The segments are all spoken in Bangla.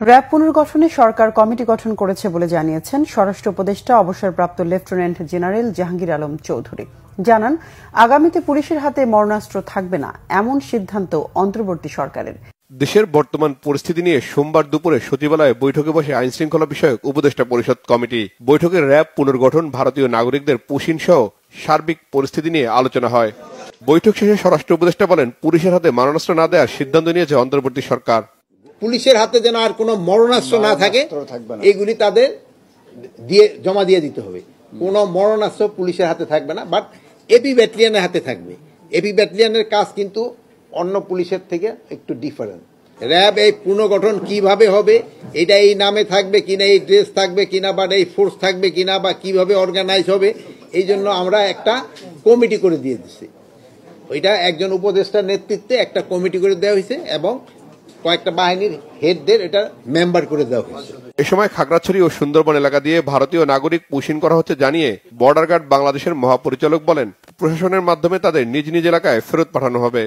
র্যাব পুনর্গঠনে সরকার কমিটি গঠন করেছে বলে জানিয়েছেন স্বরাষ্ট্র উপদেষ্টা অবসরপ্রাপ্ত লেফটেন্যান্ট জেনারেল জাহাঙ্গীর আলম চৌধুরী। জানান, আগামীতে পুলিশের হাতে মরণাস্ত্র থাকবে না, এমন সিদ্ধান্ত অন্তর্বর্তী সরকারের। দেশের বর্তমান পরিস্থিতি নিয়ে সোমবার দুপুরে সচিবালয়ে বৈঠকে বসে আইন শৃঙ্খলা বিষয়ক উপদেষ্টা পরিষদ কমিটি। বৈঠকে র্যাব পুনর্গঠন, ভারতীয় নাগরিকদের পুশিন সহ সার্বিক পরিস্থিতি নিয়ে আলোচনা হয়। বৈঠক শেষে স্বরাষ্ট্র উপদেষ্টা বলেন, পুলিশের হাতে মারণাস্ত্র না দেওয়ার সিদ্ধান্ত নিয়েছে অন্তর্বর্তী সরকার। পুলিশের হাতে যেন আর কোনো মরণাস্ত্র না থাকে, এগুলি তাদের জমা দিয়ে দিতে হবে। কোনো মরণাস্ত্র পুলিশের হাতে থাকবে না, বাট এপি ব্যাটালিয়নের হাতে থাকবে। এপি ব্যাটালিয়নের কাজ কিন্তু অন্য পুলিশের থেকে একটু ডিফারেন্ট। র্যাব এই পুনর্গঠন কিভাবে হবে, এটা এই নামে থাকবে কিনা, এই ড্রেস থাকবে কিনা, বা এই ফোর্স থাকবে কিনা, বা কিভাবে অর্গানাইজ হবে, এই জন্য আমরা একটা কমিটি করে দিয়ে দিচ্ছি। ওইটা একজন উপদেষ্টার নেতৃত্বে একটা কমিটি করে দেওয়া হয়েছে এবং কয়েকটা বাহিনীর হেডদের এটা মেম্বার করে দেওয়া হয়েছে। এ সময় খাগড়াছড়ি ও সুন্দরবন এলাকা দিয়ে ভারতীয় নাগরিক পুশিন করা হচ্ছে জানিয়ে বর্ডার গার্ড বাংলাদেশের মহাপরিচালক বলেন, প্রশাসনের মাধ্যমে তাদের নিজ নিজ এলাকায় ফেরত পাঠানো হবে।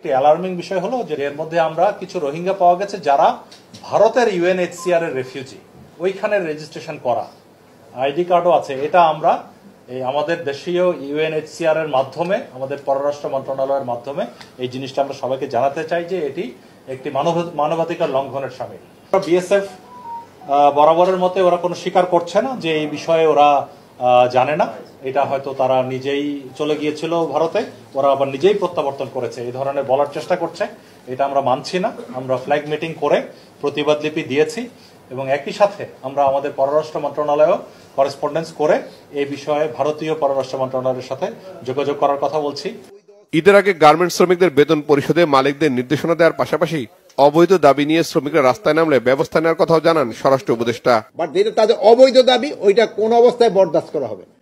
অ্যালার্মিং বিষয় হলো যে এর মধ্যে আমরা কিছু রোহিঙ্গা পাওয়া গেছে যারা ভারতের UNHCR এর রেফিউজি, ওইখানে রেজিস্ট্রেশন করা, আইডি কার্ডও আছে। এটা আমরা এই আমাদের দেশীয় UNHCR এর মাধ্যমে, আমাদের পররাষ্ট্র মন্ত্রণালয়ের মাধ্যমে এই জিনিসটা আমরা সবাইকে জানাতে চাই যে এটি একটি মানবাধিকার লঙ্ঘনের সামিল। BSF বরাবরের মতে ওরা কোনো স্বীকার করছে না যে এই বিষয়ে ওরা জানে না। এটা হয়তো তারা নিজেই চলে গিয়েছিল ভারতে, ওরা আবার নিজেই প্রত্যাবর্তন করেছে, এই ধরনের বলার চেষ্টা করছে। এটা আমরা মানছি না। আমরা ফ্ল্যাগ মিটিং করে প্রতিবাদ লিপি দিয়েছি এবং একই সাথে আমরা আমাদের পররাষ্ট্র মন্ত্রণালয়েও করেসপন্ডেন্স করে এই বিষয়ে ভারতীয় পররাষ্ট্র মন্ত্রণালয়ের সাথে যোগাযোগ করার কথা বলছি। ঈদের আগে গার্মেন্টস শ্রমিকদের বেতন পরিশোধে মালিকদের নির্দেশনা দেওয়ার পাশাপাশি অবৈধ দাবি নিয়ে শ্রমিকরা রাস্তায় নামলে ব্যবস্থা নেওয়ার কথাও জানান স্বরাষ্ট্র উপদেষ্টা। বাট যেটা তাদের অবৈধ দাবি, ওইটা কোন অবস্থায় বরদাস্ত করা হবে না।